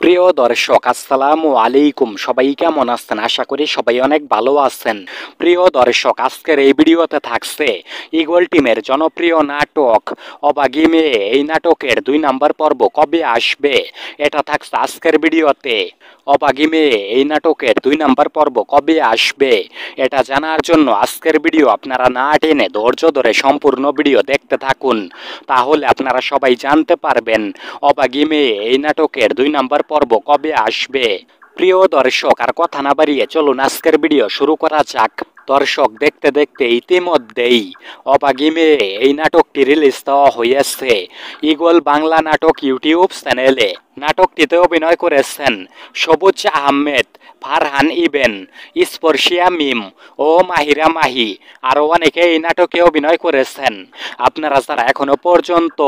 প্রিয় দর্শক, আসসালামু আলাইকুম। সবাই কেমন আছেন? আশা করি সবাই অনেক ভালো আছেন। প্রিয় দর্শক, আজকের এই ভিডিওতে থাকছে ঈগল টিমের জনপ্রিয় নাটক অবাগি মেয়ে। এই নাটকের 2 নাম্বার পর্ব কবে আসবে এটা থাকছে আজকের ভিডিওতে। অবাগি মেয়ে এই নাটকের 2 নাম্বার পর্ব কবে আসবে এটা জানার জন্য আজকের ভিডিও আপনারা না টেনে ধৈর্য ধরে সম্পূর্ণ ভিডিও দেখতে থাকুন। তাহলে আপনারা সবাই জানতে পারবেন অবাগি মেয়ে এই নাটকের 2 নাম্বার পর্ব কবে আসবে। প্রিয় দর্শক, আর কথা না বাড়িয়ে চলুন আজকের ভিডিও শুরু করা যাক। দর্শক, দেখতে দেখতে ইতিমধ্যেই অবাগি মেয়ে এই নাটকটি রিলিজ দেওয়া হয়েছে ঈগল বাংলা নাটক ইউটিউব চ্যানেলে। নাটকটিতে অভিনয় করেছেন সবুজ আহমেদ, ফারহান ইবেন, স্পর্শিয়া মিম ও মাহিরা মাহি। আরও অনেকে এই নাটকে অভিনয় করেছেন। আপনারা যারা এখনো পর্যন্ত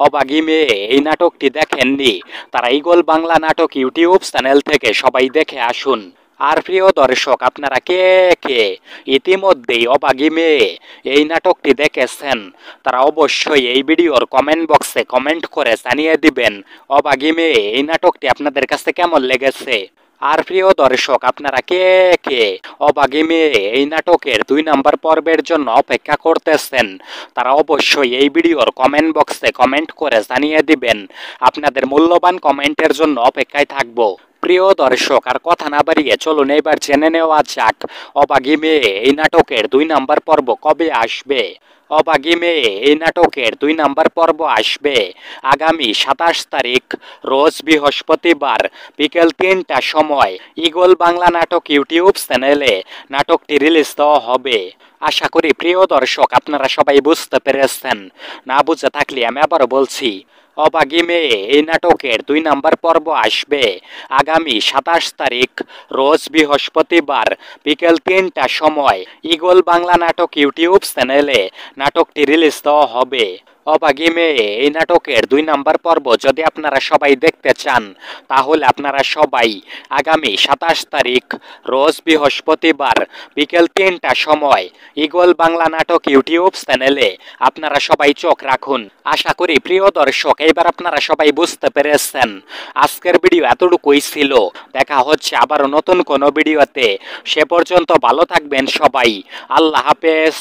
অবাগি মেয়ে এই নাটকটি দেখেননি তারা ঈগল বাংলা নাটক ইউটিউব চ্যানেল থেকে সবাই দেখে আসুন। আর প্রিয় দর্শক, আপনারা কে কে ইতিমধ্যেই অবাগি মেয়ে এই নাটকটি দেখেছেন তারা অবশ্যই এই ভিডিওর কমেন্ট বক্সে কমেন্ট করে জানিয়ে দিবেন অবাগি মেয়ে এই নাটকটি আপনাদের কাছে কেমন লেগেছে। আর প্রিয় দর্শক, আপনারা কে কে অবাগি মেয়ে এই নাটকের 2 নাম্বার পর্বের জন্য অপেক্ষা করতেছেন তারা অবশ্যই এই ভিডিওর কমেন্ট বক্সে কমেন্ট করে জানিয়ে দিবেন। আপনাদের মূল্যবান কমেন্টের জন্য অপেক্ষায় থাকবো। প্রিয় দর্শক, আর কথা না বাড়িয়ে চলুন এবার জেনে নেওয়া যাক অবাগি মেয়ে এই নাটকের 2 নাম্বার পর্ব কবে আসবে। অবাগি মেয়ে এই নাটকের 2 নাম্বার পর্ব আসবে আগামী 27 তারিখ রোজ বৃহস্পতিবার বিকেল 3টার সময় ঈগল বাংলা নাটক ইউটিউব চ্যানেলে নাটকটি রিলিজ দেওয়া হবে। আশা করি প্রিয় দর্শক আপনারা সবাই বুঝতে পেরেছেন। না বুঝে থাকলে আমি আবারও বলছি, অবাগি মেয়ে এই নাটকের 2 নাম্বার পর্ব আসবে আগামী 27 তারিখ রোজ বৃহস্পতিবার বিকেল 3টার সময় ঈগল বাংলা নাটক ইউটিউব চ্যানেলে নাটকটি রিলিজ দেওয়া হবে। অবাগি মেয়ে এই নাটকের 2 নাম্বার পর্ব যদি আপনারা সবাই দেখতে চান তাহলে আপনারা সবাই আগামী 27 তারিখ রোজ বৃহস্পতিবার বিকেল 3টার সময় ঈগল বাংলা নাটক ইউটিউব চ্যানেলে আপনারা সবাই চোখ রাখুন। আশা করি প্রিয় দর্শক এবার আপনারা সবাই বুঝতে পেরেছেন। আজকের ভিডিও এতটুকুই ছিল। দেখা হচ্ছে আবারও নতুন কোনো ভিডিওতে। সে পর্যন্ত ভালো থাকবেন সবাই। আল্লাহ হাফেজ।